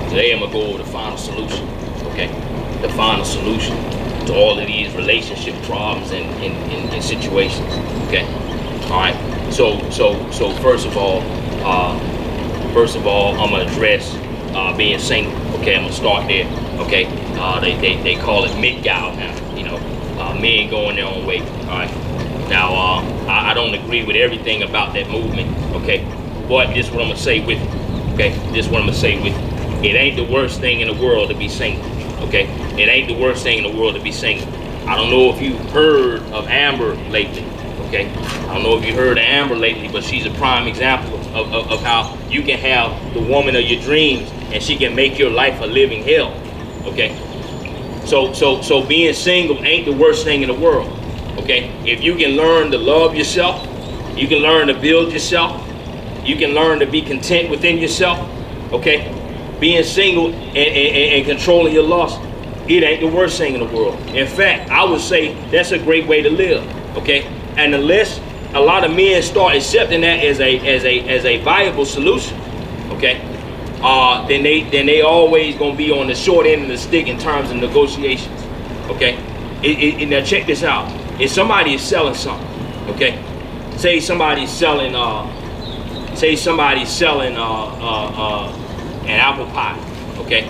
Today I'm gonna go over the final solution, okay? The final solution to all of these relationship problems and situations, okay? All right. So first of all, I'm gonna address being single. Okay, I'm gonna start there. Okay, they call it mtgow now. You know, men going their own way. All right. Now, I don't agree with everything about that movement. Okay, but this is what I'm gonna say with it. Okay, this is what I'm gonna say with it. It ain't the worst thing in the world to be single. Okay, it ain't the worst thing in the world to be single. I don't know if you've heard of Amber lately. Okay, I don't know if you heard of Amber lately, but she's a prime example of how you can have the woman of your dreams and she can make your life a living hell. Okay, so being single ain't the worst thing in the world. Okay, if you can learn to love yourself, you can learn to build yourself, you can learn to be content within yourself. Okay, being single and controlling your lust, it ain't the worst thing in the world. In fact, I would say that's a great way to live. Okay, and unless a lot of men start accepting that as a viable solution, okay, then they always gonna be on the short end of the stick in terms of negotiations. Okay, now check this out. If somebody is selling something, okay, say somebody's selling an apple pie, okay.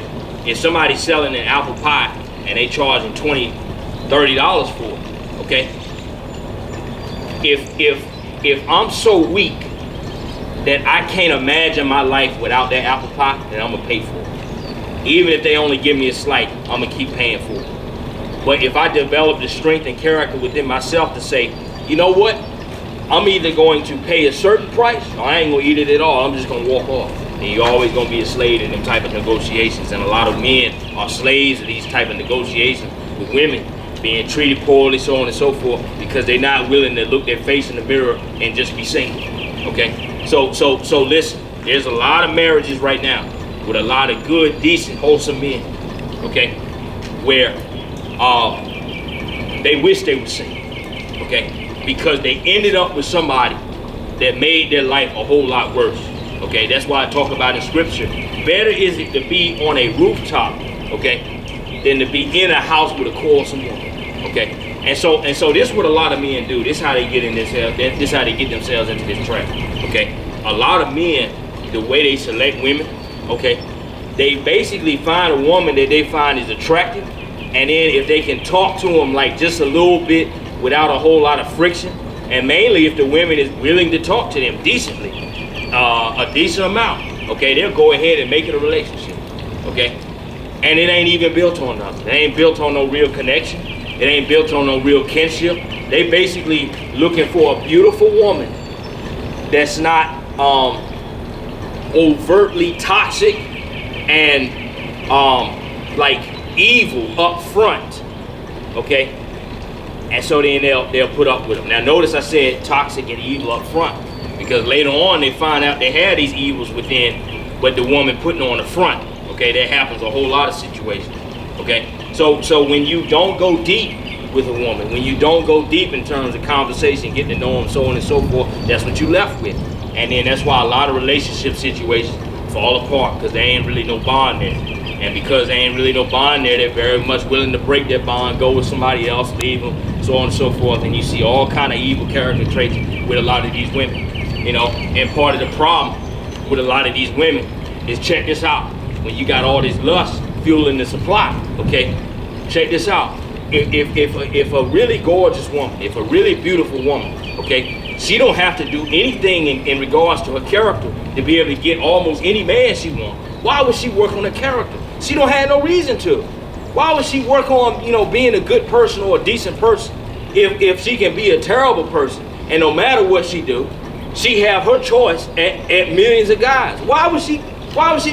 If somebody's selling an apple pie and they charging $20, $30 for it, okay. If I'm so weak that I can't imagine my life without that apple pie, then I'm gonna pay for it. Even if they only give me a slice, I'm gonna keep paying for it. But if I develop the strength and character within myself to say, you know what, I'm either going to pay a certain price or I ain't gonna eat it at all, I'm just gonna walk off. And you're always gonna be a slave in them type of negotiations. And a lot of men are slaves of these type of negotiations with women, being treated poorly, so on and so forth, because they're not willing to look their face in the mirror and just be single. Okay, so listen, there's a lot of marriages right now with a lot of good, decent, wholesome men, okay, where they wish they were single, okay, because they ended up with somebody that made their life a whole lot worse. Okay, that's why I talk about in scripture, better is it to be on a rooftop, okay, than to be in a house with a quarrelsome woman. Okay, and so this is what a lot of men do. This is how they get in this. This is how they get themselves into this trap. Okay, a lot of men, the way they select women, okay, they basically find a woman that they find is attractive, and then if they can talk to them like just a little bit without a whole lot of friction, and mainly if the woman is willing to talk to them decently, a decent amount, okay, they'll go ahead and make it a relationship. Okay, and it ain't even built on nothing. It ain't built on no real connection. It ain't built on no real kinship. They basically looking for a beautiful woman that's not overtly toxic and like evil up front, okay? And so then they'll put up with them. Now notice I said toxic and evil up front, because later on they find out they had these evils within, but the woman putting on the front. Okay, that happens a whole lot of situations. Okay, so when you don't go deep with a woman, when you don't go deep in terms of conversation, getting to know them, so on and so forth, that's what you left with. And then that's why a lot of relationship situations fall apart, because there ain't really no bond there. And because there ain't really no bond there, they're very much willing to break that bond, go with somebody else, leave them, so on and so forth. And you see all kind of evil character traits with a lot of these women, you know. And part of the problem with a lot of these women is, check this out. When you got all this lust fueling the supply, okay, check this out. If a really gorgeous woman, if a really beautiful woman, okay, she don't have to do anything in regards to her character to be able to get almost any man she wants. Why would she work on her character? She don't have no reason to. Why would she work on, you know, being a good person or a decent person if she can be a terrible person, and no matter what she do, she have her choice at millions of guys? Why would she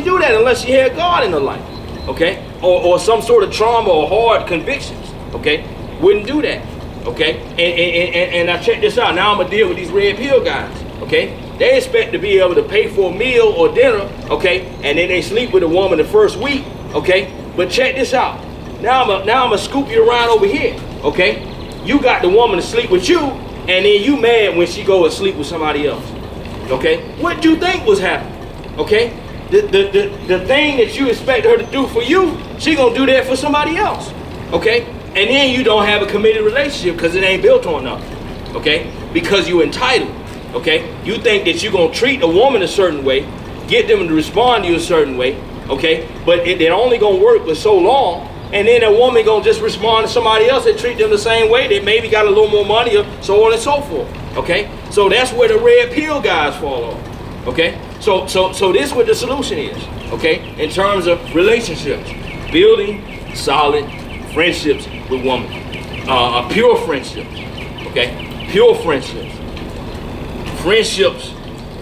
do that unless she had God in her life, okay? Or some sort of trauma or hard convictions, okay? Wouldn't do that, okay? And now check this out. Now I'm gonna deal with these red pill guys, okay? They expect to be able to pay for a meal or dinner, okay? And then they sleep with a woman the first week, okay? But check this out. Now I'm gonna scoop you around over here, okay? You got the woman to sleep with you, and then you mad when she go and sleep with somebody else, okay? What do you think was happening, okay? the thing that you expect her to do for you, she gonna do that for somebody else, okay? And then you don't have a committed relationship because it ain't built on nothing, okay? Because you entitled, okay? You think that you're gonna treat a woman a certain way, get them to respond to you a certain way, okay? But it only gonna work for so long, and then a woman gonna just respond to somebody else that treat them the same way, that maybe got a little more money, or so on and so forth, okay? So that's where the red pill guys fall off, okay? So this is what the solution is, okay? In terms of relationships, building solid friendships with women, pure friendships, okay? Pure friendships, friendships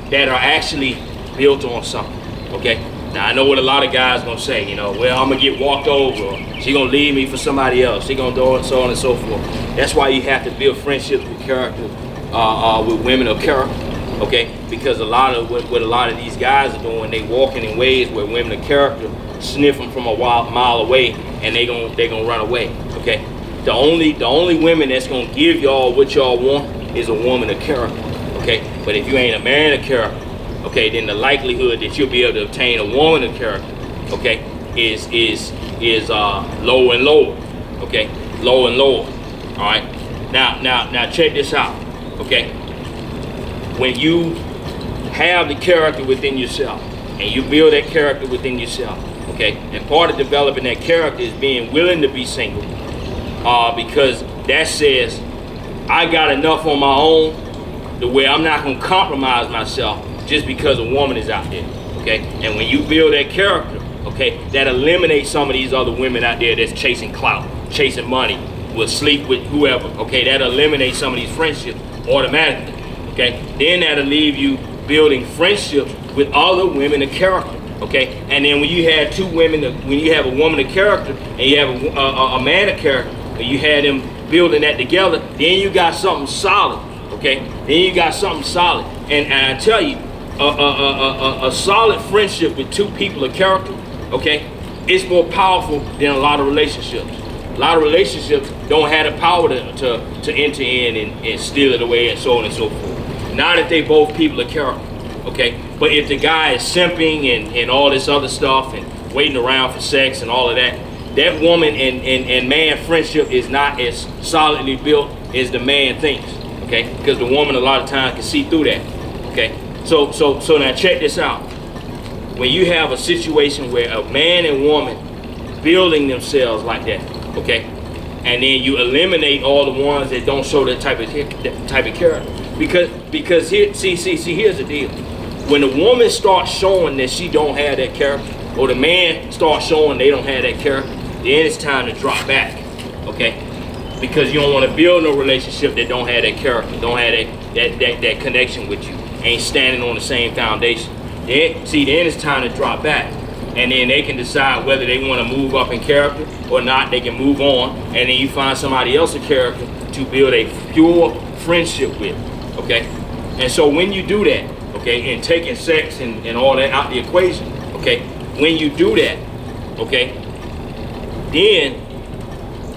that are actually built on something, okay? Now I know what a lot of guys gonna say, you know, well, I'm gonna get walked over, or she gonna leave me for somebody else, she gonna do it, so on and so forth. That's why you have to build friendships with character, with women of character, okay? Because a lot of what a lot of these guys are doing, they walking in ways where women of character sniff them from a mile away, and they gonna run away, okay? The only women that's gonna give y'all what y'all want is a woman of character, okay? But if you ain't a man of character, okay, then the likelihood that you'll be able to obtain a woman of character, okay, is low and lower, okay, low and lower. All right. Now check this out, okay. When you have the character within yourself and you build that character within yourself, okay, and part of developing that character is being willing to be single, because that says I got enough on my own the way I'm not gonna compromise myself just because a woman is out there, okay? And when you build that character, okay, that eliminates some of these other women out there that's chasing clout, chasing money, will sleep with whoever, okay? That eliminates some of these friendships automatically, okay? Then that'll leave you building friendships with other women of character, okay? And then when you have two women, when you have a woman of character and you have a man of character, and you had them building that together, then you got something solid, okay? Then you got something solid. And I tell you, a solid friendship with two people of character, okay, it's more powerful than a lot of relationships. A lot of relationships don't have the power to enter in and steal it away and so on and so forth. Not if they both people of character, okay? But if the guy is simping and all this other stuff and waiting around for sex and all of that, that woman and man friendship is not as solidly built as the man thinks, okay? Because the woman a lot of times can see through that, okay? So now check this out. When you have a situation where a man and woman building themselves like that, okay, and then you eliminate all the ones that don't show that type of character, because here, see, here's the deal. When a woman starts showing that she don't have that character, or the man starts showing they don't have that character, then it's time to drop back, okay? Because you don't want to build no relationship that don't have that character, don't have that connection with you, ain't standing on the same foundation. Then it's time to drop back, and then they can decide whether they want to move up in character or not. They can move on, and then you find somebody else of character to build a pure friendship with, okay? And so when you do that, okay, and taking sex and all that out the equation, okay, when you do that, okay, then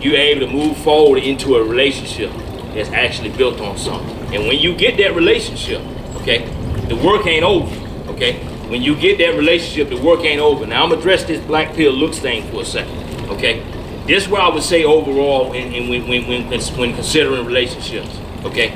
you're able to move forward into a relationship that's actually built on something. And when you get that relationship, okay, the work ain't over, okay? When you get that relationship, the work ain't over. Now I'm gonna address this black pill looks thing for a second, okay? This is what I would say overall when considering relationships, okay?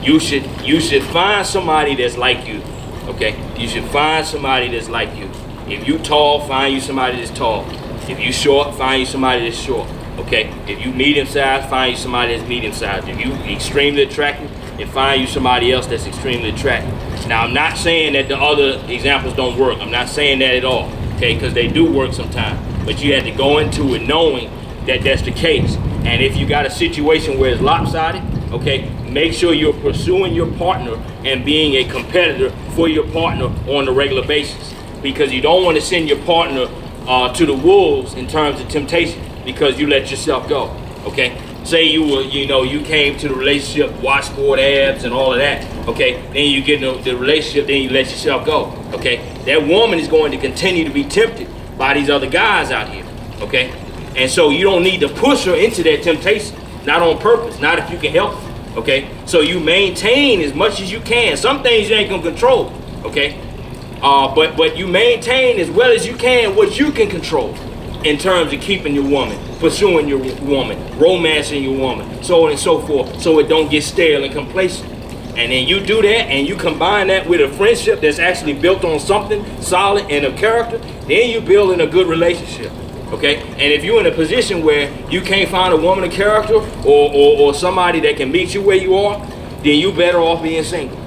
You should find somebody that's like you, okay? You should find somebody that's like you. If you tall, find you somebody that's tall. If you short, find you somebody that's short, okay? If you medium sized, find you somebody that's medium sized. If you extremely attractive, then find you somebody else that's extremely attractive. Now I'm not saying that the other examples don't work. I'm not saying that at all, okay? Because they do work sometimes. But you have to go into it knowing that that's the case. And if you got a situation where it's lopsided, okay, make sure you're pursuing your partner and being a competitor for your partner on a regular basis. Because you don't want to send your partner to the wolves in terms of temptation because you let yourself go, okay? Say you came to the relationship, watch sport abs and all of that, okay? Then you get in the relationship, then you let yourself go, okay? That woman is going to continue to be tempted by these other guys out here, okay? And so you don't need to push her into that temptation, not on purpose, not if you can help it, okay? So you maintain as much as you can. Some things you ain't gonna control, okay? But you maintain as well as you can what you can control in terms of keeping your woman, pursuing your woman, romancing your woman, so on and so forth, so it don't get stale and complacent. And then you do that and you combine that with a friendship that's actually built on something solid and a character, then you're building a good relationship. Okay? And if you're in a position where you can't find a woman of character or somebody that can meet you where you are, then you better off being single.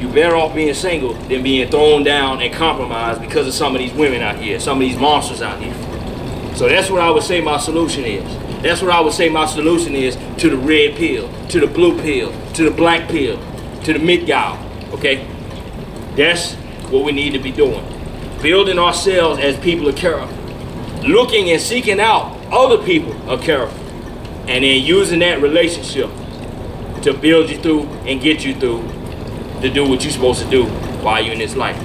You're better off being single than being thrown down and compromised because of some of these women out here, some of these monsters out here. So that's what I would say my solution is. That's what I would say my solution is to the red pill, to the blue pill, to the black pill, to the mtgow. Okay? That's what we need to be doing. Building ourselves as people of character. Looking and seeking out other people of character. And then using that relationship to build you through and get you through to do what you're supposed to do while you're in this life.